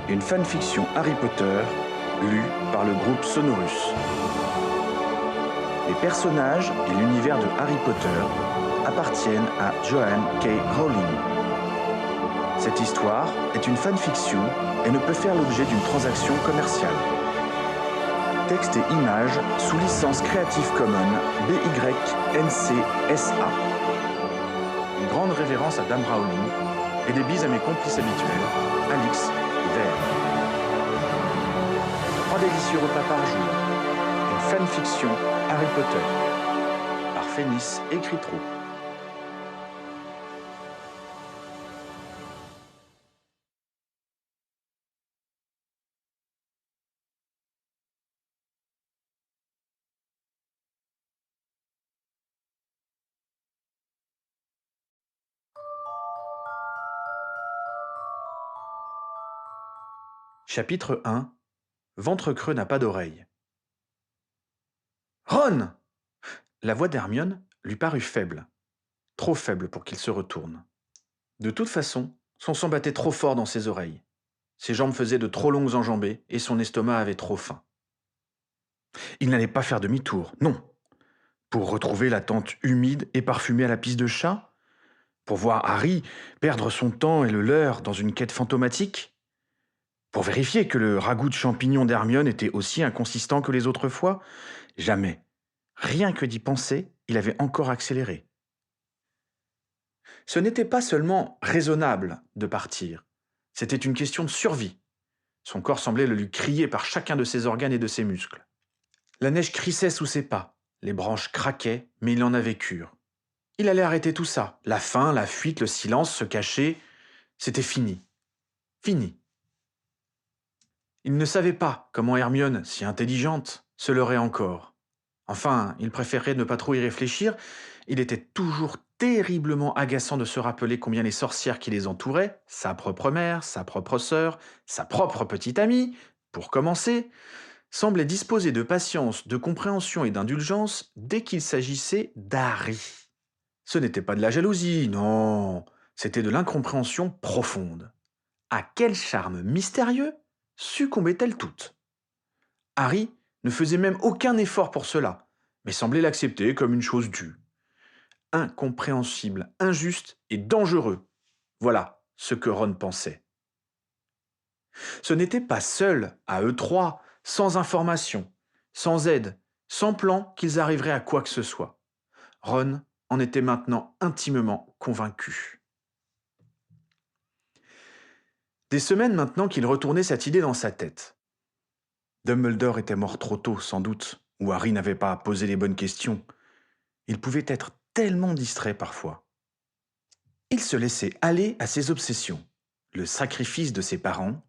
une fanfiction Harry Potter lue par le groupe Sonorus. Les personnages et l'univers de Harry Potter appartiennent à Joanne K. Rowling. Cette histoire est une fanfiction et ne peut faire l'objet d'une transaction commerciale. Texte et images sous licence Creative Commons BY-NC SA. Une grande révérence à Dame Rowling et des bises à mes complices habituels, Alix et Vert. 3 délicieux repas par jour. Une fanfiction Harry Potter. Par Phénis écrit trop. Chapitre 1. Ventre creux n'a pas d'oreille. Ron! La voix d'Hermione lui parut faible. Trop faible pour qu'il se retourne. De toute façon, son sang battait trop fort dans ses oreilles. Ses jambes faisaient de trop longues enjambées et son estomac avait trop faim. Il n'allait pas faire demi-tour, non. Pour retrouver la tente humide et parfumée à la pisse de chat? Pour voir Harry perdre son temps et le leur dans une quête fantomatique? Pour vérifier que le ragoût de champignons d'Hermione était aussi inconsistant que les autres fois? Jamais. Rien que d'y penser, il avait encore accéléré. Ce n'était pas seulement raisonnable de partir, c'était une question de survie. Son corps semblait le lui crier par chacun de ses organes et de ses muscles. La neige crissait sous ses pas, les branches craquaient, mais il en avait cure. Il allait arrêter tout ça, la faim, la fuite, le silence, se cacher. C'était fini. Fini. Il ne savait pas comment Hermione, si intelligente, se leurrait encore. Enfin, il préférait ne pas trop y réfléchir. Il était toujours terriblement agaçant de se rappeler combien les sorcières qui les entouraient, sa propre mère, sa propre sœur, sa propre petite amie, pour commencer, semblaient disposer de patience, de compréhension et d'indulgence dès qu'il s'agissait d'Harry. Ce n'était pas de la jalousie, non, c'était de l'incompréhension profonde. À quel charme mystérieux succombait-elle toute? Harry ne faisait même aucun effort pour cela, mais semblait l'accepter comme une chose due. Incompréhensible, injuste et dangereux. Voilà ce que Ron pensait. Ce n'était pas seul, à eux trois, sans information, sans aide, sans plan qu'ils arriveraient à quoi que ce soit. Ron en était maintenant intimement convaincu. Des semaines maintenant qu'il retournait cette idée dans sa tête. Dumbledore était mort trop tôt, sans doute, ou Harry n'avait pas posé les bonnes questions. Il pouvait être tellement distrait parfois. Il se laissait aller à ses obsessions. Le sacrifice de ses parents,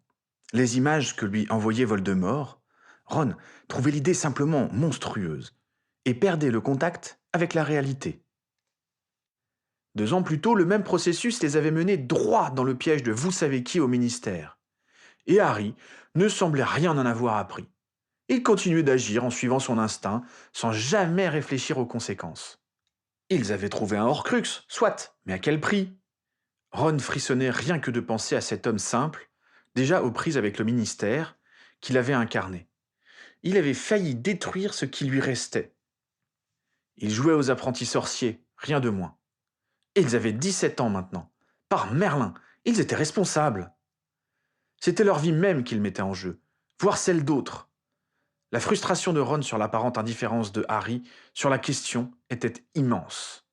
les images que lui envoyait Voldemort. Ron trouvait l'idée simplement monstrueuse et perdait le contact avec la réalité. 2 ans plus tôt, le même processus les avait menés droit dans le piège de vous savez qui au ministère. Et Harry ne semblait rien en avoir appris. Il continuait d'agir en suivant son instinct, sans jamais réfléchir aux conséquences. Ils avaient trouvé un Horcrux, soit, mais à quel prix? Ron frissonnait rien que de penser à cet homme simple, déjà aux prises avec le ministère, qu'il avait incarné. Il avait failli détruire ce qui lui restait. Il jouait aux apprentis sorciers, rien de moins. Et ils avaient 17 ans maintenant. Par Merlin, ils étaient responsables. C'était leur vie même qu'ils mettaient en jeu, voire celle d'autres. La frustration de Ron sur l'apparente indifférence de Harry sur la question était immense.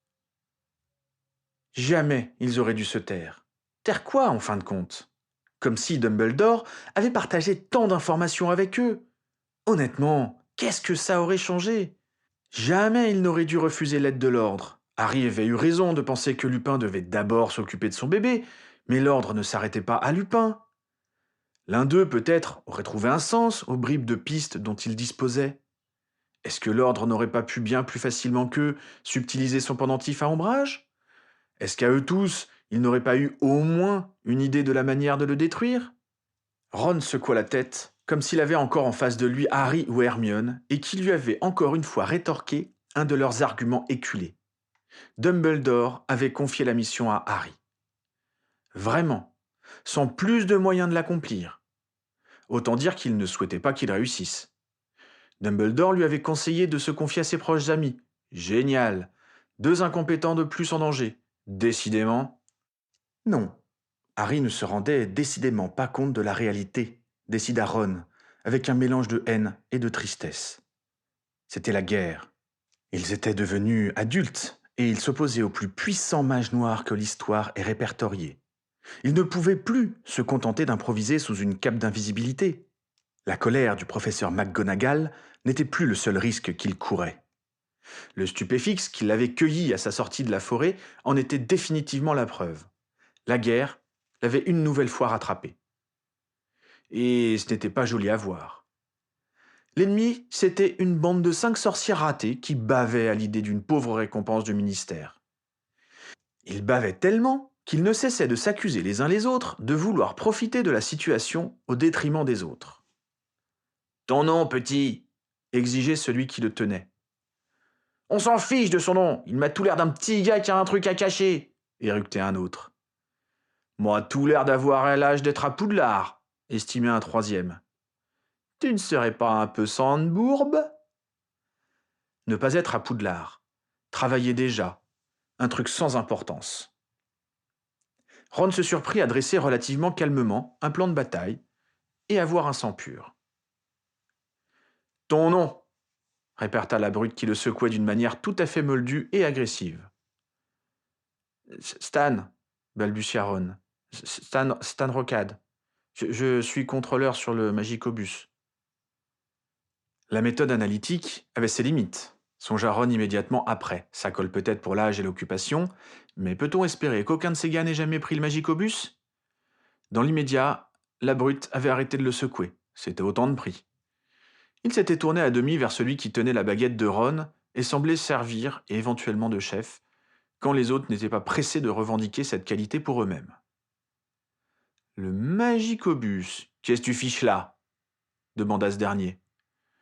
Jamais ils auraient dû se taire. Taire quoi, en fin de compte? Comme si Dumbledore avait partagé tant d'informations avec eux. Honnêtement, qu'est-ce que ça aurait changé? Jamais il n'aurait dû refuser l'aide de l'ordre. Harry avait eu raison de penser que Lupin devait d'abord s'occuper de son bébé, mais l'ordre ne s'arrêtait pas à Lupin. L'un d'eux, peut-être, aurait trouvé un sens aux bribes de pistes dont il disposait. Est-ce que l'ordre n'aurait pas pu bien plus facilement qu'eux subtiliser son pendentif à ombrage? Est-ce qu'à eux tous, ils n'auraient pas eu au moins une idée de la manière de le détruire? Ron secoua la tête, comme s'il avait encore en face de lui Harry ou Hermione, et qui lui avait encore une fois rétorqué un de leurs arguments éculés. Dumbledore avait confié la mission à Harry. Vraiment, sans plus de moyens de l'accomplir. Autant dire qu'il ne souhaitait pas qu'il réussisse. Dumbledore lui avait conseillé de se confier à ses proches amis. Génial. 2 incompétents de plus en danger. Décidément. Non. Harry ne se rendait décidément pas compte de la réalité, décida Ron, avec un mélange de haine et de tristesse. C'était la guerre. Ils étaient devenus adultes et ils s'opposaient au plus puissant mage noir que l'histoire ait répertorié. Ils ne pouvaient plus se contenter d'improviser sous une cape d'invisibilité. La colère du professeur McGonagall n'était plus le seul risque qu'il courait. Le stupéfixe qui l'avait cueilli à sa sortie de la forêt en était définitivement la preuve. La guerre l'avait une nouvelle fois rattrapé. Et ce n'était pas joli à voir. L'ennemi, c'était une bande de 5 sorcières ratées qui bavaient à l'idée d'une pauvre récompense du ministère. Ils bavaient tellement qu'ils ne cessaient de s'accuser les uns les autres de vouloir profiter de la situation au détriment des autres. « Ton nom, petit !» exigeait celui qui le tenait. « On s'en fiche de son nom, il m'a tout l'air d'un petit gars qui a un truc à cacher !» éructait un autre. « Moi, tout l'air d'avoir l'âge d'être à Poudlard !» estimait un troisième. « Tu ne serais pas un peu Sandbourbe ?» Ne pas être à Poudlard, travailler déjà, un truc sans importance. Ron se surprit à dresser relativement calmement un plan de bataille et à voir un sang pur. « Ton nom !» répéta la brute qui le secouait d'une manière tout à fait moldue et agressive. « Stan !» balbutia Ron. « Stan Rocade. Je suis contrôleur sur le Magicobus. » La méthode analytique avait ses limites, songea Ron immédiatement après. Ça colle peut-être pour l'âge et l'occupation, mais peut-on espérer qu'aucun de ces gars n'ait jamais pris le Magicobus ? Dans l'immédiat, la brute avait arrêté de le secouer. C'était autant de prix. Il s'était tourné à demi vers celui qui tenait la baguette de Ron et semblait servir, et éventuellement de chef, quand les autres n'étaient pas pressés de revendiquer cette qualité pour eux-mêmes. « Le Magicobus, qu'est-ce que tu fiches là ?» demanda ce dernier.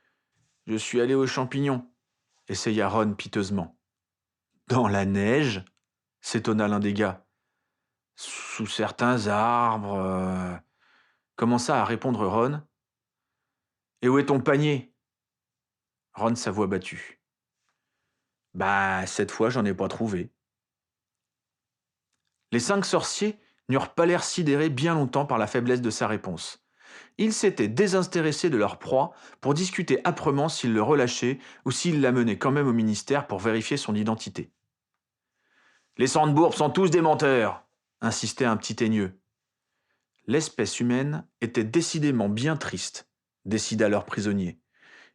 « Je suis allé aux champignons, » essaya Ron piteusement. « Dans la neige ?» s'étonna l'un des gars. « Sous certains arbres... commença à répondre Ron. « Et où est ton panier ?» Ron, sa voix battue. « Bah, cette fois, j'en ai pas trouvé. » Les 5 sorciers n'eurent pas l'air sidérés bien longtemps par la faiblesse de sa réponse. Ils s'étaient désintéressés de leur proie pour discuter âprement s'ils le relâchaient ou s'ils l'amenaient quand même au ministère pour vérifier son identité. « Les Sandbourbes sont tous des menteurs !» insistait un petit teigneux. L'espèce humaine était décidément bien triste, décida leur prisonnier.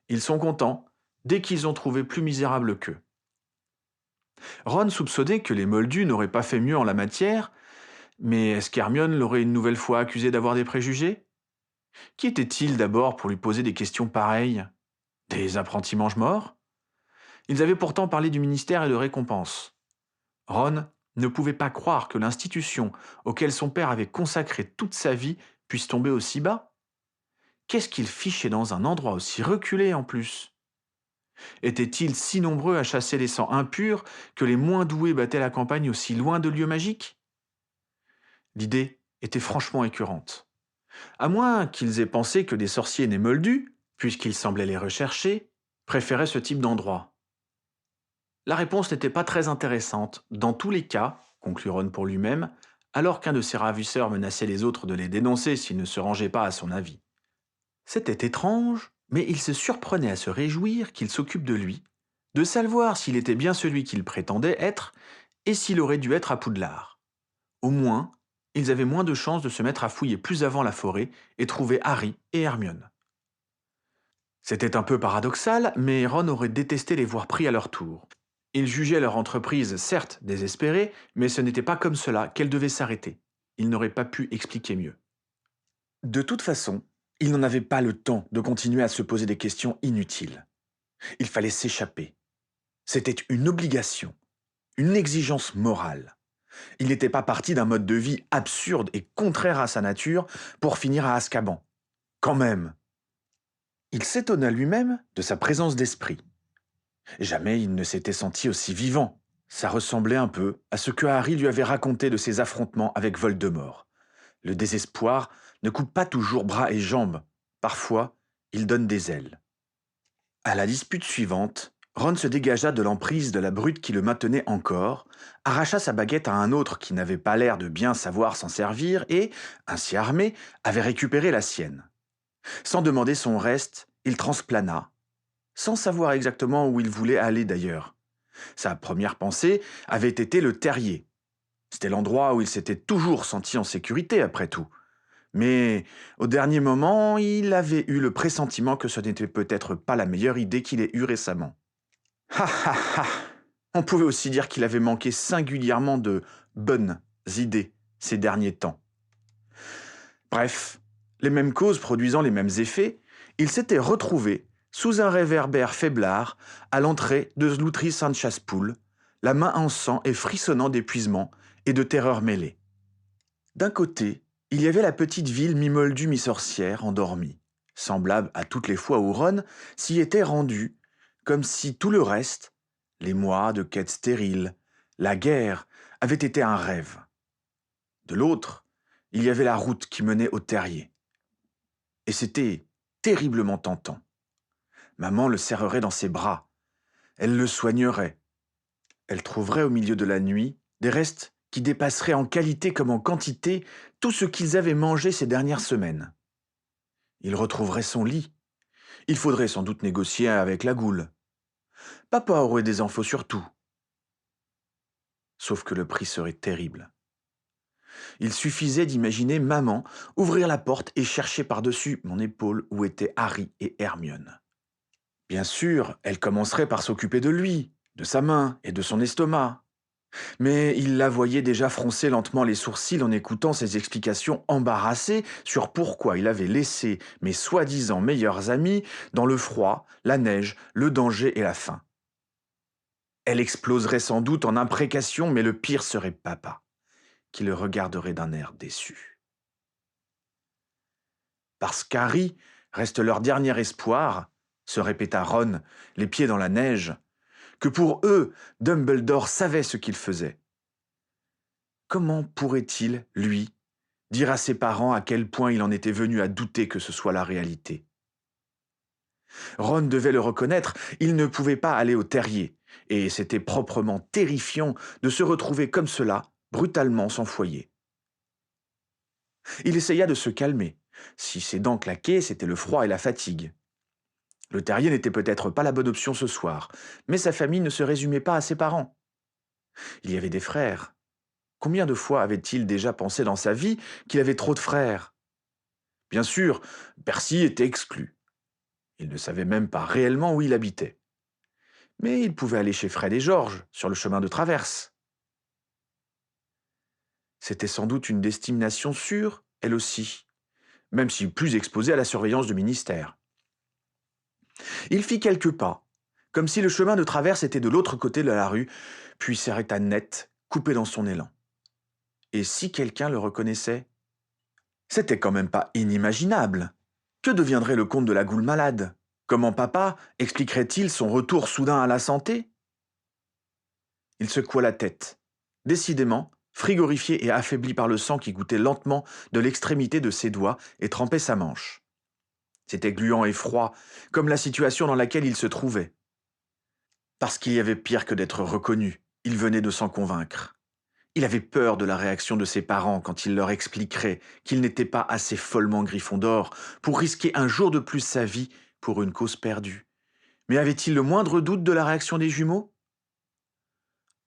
Ils sont contents dès qu'ils ont trouvé plus misérable qu'eux. Ron soupçonnait que les Moldus n'auraient pas fait mieux en la matière, mais est-ce qu'Hermione l'aurait une nouvelle fois accusé d'avoir des préjugés ? Qui était-il d'abord pour lui poser des questions pareilles ? Des apprentis mange-morts ? Ils avaient pourtant parlé du ministère et de récompenses. Ron ne pouvait pas croire que l'institution auquel son père avait consacré toute sa vie puisse tomber aussi bas. Qu'est-ce qu'il fichait dans un endroit aussi reculé en plus ? Étaient-ils si nombreux à chasser les sangs impurs que les moins doués battaient la campagne aussi loin de lieux magiques ? L'idée était franchement écœurante. À moins qu'ils aient pensé que des sorciers nés moldus, puisqu'ils semblaient les rechercher, préféraient ce type d'endroit. La réponse n'était pas très intéressante. Dans tous les cas, conclut Ron pour lui-même, alors qu'un de ses ravisseurs menaçait les autres de les dénoncer s'ils ne se rangeaient pas à son avis. C'était étrange, mais il se surprenait à se réjouir qu'il s'occupe de lui, de savoir s'il était bien celui qu'il prétendait être et s'il aurait dû être à Poudlard. Au moins, ils avaient moins de chances de se mettre à fouiller plus avant la forêt et trouver Harry et Hermione. C'était un peu paradoxal, mais Ron aurait détesté les voir pris à leur tour. Il jugeait leur entreprise certes désespérée, mais ce n'était pas comme cela qu'elle devait s'arrêter. Il n'aurait pas pu expliquer mieux. De toute façon, il n'en avait pas le temps de continuer à se poser des questions inutiles. Il fallait s'échapper. C'était une obligation, une exigence morale. Il n'était pas parti d'un mode de vie absurde et contraire à sa nature pour finir à Azkaban. Quand même. Il s'étonna lui-même de sa présence d'esprit. Jamais il ne s'était senti aussi vivant. Ça ressemblait un peu à ce que Harry lui avait raconté de ses affrontements avec Voldemort. Le désespoir ne coupe pas toujours bras et jambes, parfois, il donne des ailes. À la dispute suivante, Ron se dégagea de l'emprise de la brute qui le maintenait encore, arracha sa baguette à un autre qui n'avait pas l'air de bien savoir s'en servir et, ainsi armé, avait récupéré la sienne. Sans demander son reste, il transplana, sans savoir exactement où il voulait aller d'ailleurs. Sa première pensée avait été le terrier. C'était l'endroit où il s'était toujours senti en sécurité après tout. Mais au dernier moment, il avait eu le pressentiment que ce n'était peut-être pas la meilleure idée qu'il ait eue récemment. Ha ha ha! On pouvait aussi dire qu'il avait manqué singulièrement de bonnes idées ces derniers temps. Bref, les mêmes causes produisant les mêmes effets, il s'était retrouvé sous un réverbère faiblard à l'entrée de l'outerie Sainte-Chassepoule, la main en sang et frissonnant d'épuisement et de terreur mêlée. D'un côté, il y avait la petite ville mi-moldue mi-sorcière endormie, semblable à toutes les fois où Ron s'y était rendu, comme si tout le reste, les mois de quêtes stériles, la guerre, avait été un rêve. De l'autre, il y avait la route qui menait au terrier. Et c'était terriblement tentant. Maman le serrerait dans ses bras. Elle le soignerait. Elle trouverait au milieu de la nuit des restes qui dépasseraient en qualité comme en quantité tout ce qu'ils avaient mangé ces dernières semaines. Il retrouverait son lit. Il faudrait sans doute négocier avec la goule. Papa aurait des infos sur tout. Sauf que le prix serait terrible. Il suffisait d'imaginer maman ouvrir la porte et chercher par-dessus mon épaule où étaient Harry et Hermione. Bien sûr, elle commencerait par s'occuper de lui, de sa main et de son estomac. Mais il la voyait déjà froncer lentement les sourcils en écoutant ses explications embarrassées sur pourquoi il avait laissé mes soi-disant meilleurs amis dans le froid, la neige, le danger et la faim. Elle exploserait sans doute en imprécations, mais le pire serait papa, qui le regarderait d'un air déçu. Parce qu'Harry reste leur dernier espoir, se répéta Ron, les pieds dans la neige, que pour eux, Dumbledore savait ce qu'il faisait. Comment pourrait-il, lui, dire à ses parents à quel point il en était venu à douter que ce soit la réalité? Ron devait le reconnaître, il ne pouvait pas aller au terrier, et c'était proprement terrifiant de se retrouver comme cela, brutalement sans foyer. Il essaya de se calmer. Si ses dents claquaient, c'était le froid et la fatigue. Le terrier n'était peut-être pas la bonne option ce soir, mais sa famille ne se résumait pas à ses parents. Il y avait des frères. Combien de fois avait-il déjà pensé dans sa vie qu'il avait trop de frères? Bien sûr, Percy était exclu. Il ne savait même pas réellement où il habitait. Mais il pouvait aller chez Fred et George, sur le chemin de traverse. C'était sans doute une destination sûre, elle aussi, même si plus exposée à la surveillance du ministère. Il fit quelques pas, comme si le chemin de traverse était de l'autre côté de la rue, puis s'arrêta net, coupé dans son élan. Et si quelqu'un le reconnaissait? C'était quand même pas inimaginable. Que deviendrait le comte de la Goule malade? Comment papa expliquerait-il son retour soudain à la santé? Il secoua la tête. Décidément, frigorifié et affaibli par le sang qui goûtait lentement de l'extrémité de ses doigts et trempait sa manche. C'était gluant et froid, comme la situation dans laquelle il se trouvait. Parce qu'il y avait pire que d'être reconnu, il venait de s'en convaincre. Il avait peur de la réaction de ses parents quand il leur expliquerait qu'il n'était pas assez follement Gryffondor pour risquer un jour de plus sa vie pour une cause perdue. Mais avait-il le moindre doute de la réaction des jumeaux?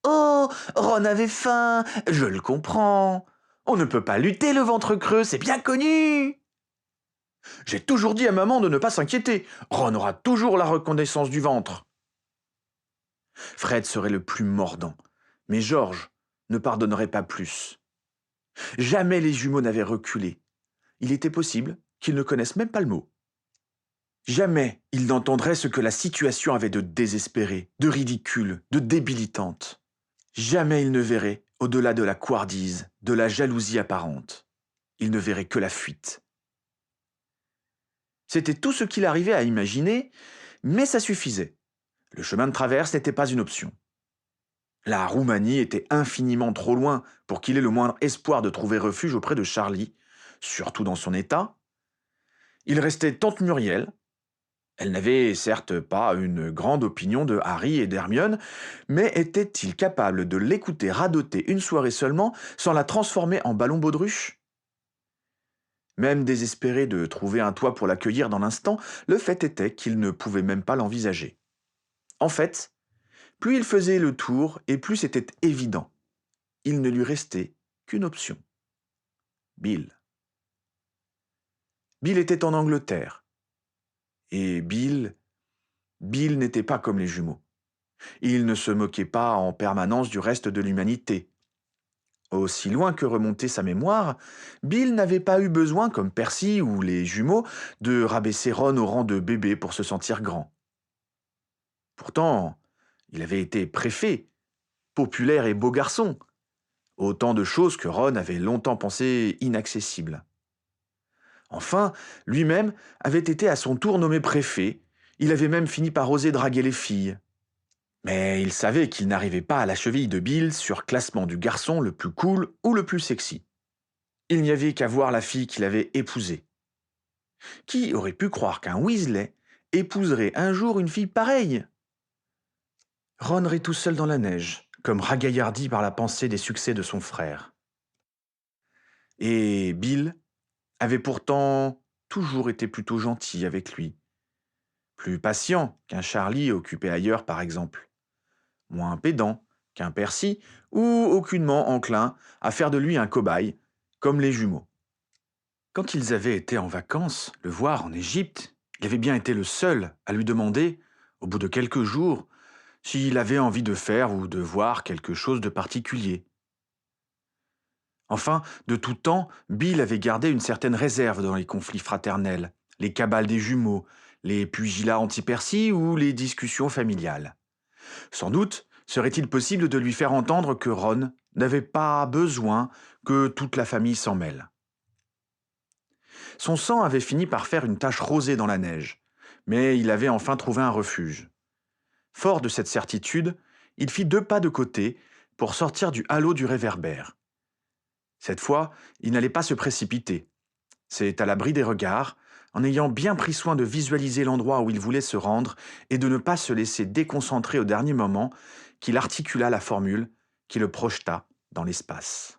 Oh, Ron avait faim, je le comprends. On ne peut pas lutter le ventre creux, c'est bien connu. J'ai toujours dit à maman de ne pas s'inquiéter. Ron aura toujours la reconnaissance du ventre. Fred serait le plus mordant, mais George ne pardonnerait pas plus. Jamais les jumeaux n'avaient reculé. Il était possible qu'ils ne connaissent même pas le mot. Jamais ils n'entendraient ce que la situation avait de désespéré, de ridicule, de débilitante. Jamais ils ne verraient au-delà de la couardise, de la jalousie apparente. Ils ne verraient que la fuite. C'était tout ce qu'il arrivait à imaginer, mais ça suffisait. Le chemin de traverse n'était pas une option. La Roumanie était infiniment trop loin pour qu'il ait le moindre espoir de trouver refuge auprès de Charlie, surtout dans son état. Il restait tante Muriel. Elle n'avait certes pas une grande opinion de Harry et d'Hermione, mais était-il capable de l'écouter radoter une soirée seulement sans la transformer en ballon baudruche? Même désespéré de trouver un toit pour l'accueillir dans l'instant, le fait était qu'il ne pouvait même pas l'envisager. En fait, plus il faisait le tour et plus c'était évident. Il ne lui restait qu'une option. Bill. Bill était en Angleterre. Et Bill n'était pas comme les jumeaux. Il ne se moquait pas en permanence du reste de l'humanité. Aussi loin que remontait sa mémoire, Bill n'avait pas eu besoin, comme Percy ou les jumeaux, de rabaisser Ron au rang de bébé pour se sentir grand. Pourtant, il avait été préfet, populaire et beau garçon. Autant de choses que Ron avait longtemps pensé inaccessibles. Enfin, lui-même avait été à son tour nommé préfet. Il avait même fini par oser draguer les filles. Mais il savait qu'il n'arrivait pas à la cheville de Bill sur classement du garçon le plus cool ou le plus sexy. Il n'y avait qu'à voir la fille qu'il avait épousée. Qui aurait pu croire qu'un Weasley épouserait un jour une fille pareille? Ron rit tout seul dans la neige, comme ragaillardi par la pensée des succès de son frère. Et Bill avait pourtant toujours été plutôt gentil avec lui. Plus patient qu'un Charlie occupé ailleurs, par exemple. Moins pédant qu'un Percy, ou aucunement enclin à faire de lui un cobaye, comme les jumeaux. Quand ils avaient été en vacances, le voir en Égypte, il avait bien été le seul à lui demander, au bout de quelques jours, s'il avait envie de faire ou de voir quelque chose de particulier. Enfin, de tout temps, Bill avait gardé une certaine réserve dans les conflits fraternels, les cabales des jumeaux, les pugilats anti-Percy ou les discussions familiales. Sans doute serait-il possible de lui faire entendre que Ron n'avait pas besoin que toute la famille s'en mêle. Son sang avait fini par faire une tache rosée dans la neige, mais il avait enfin trouvé un refuge. Fort de cette certitude, il fit 2 pas de côté pour sortir du halo du réverbère. Cette fois, il n'allait pas se précipiter. C'est à l'abri des regards, en ayant bien pris soin de visualiser l'endroit où il voulait se rendre et de ne pas se laisser déconcentrer au dernier moment, qu'il articula la formule qui le projeta dans l'espace.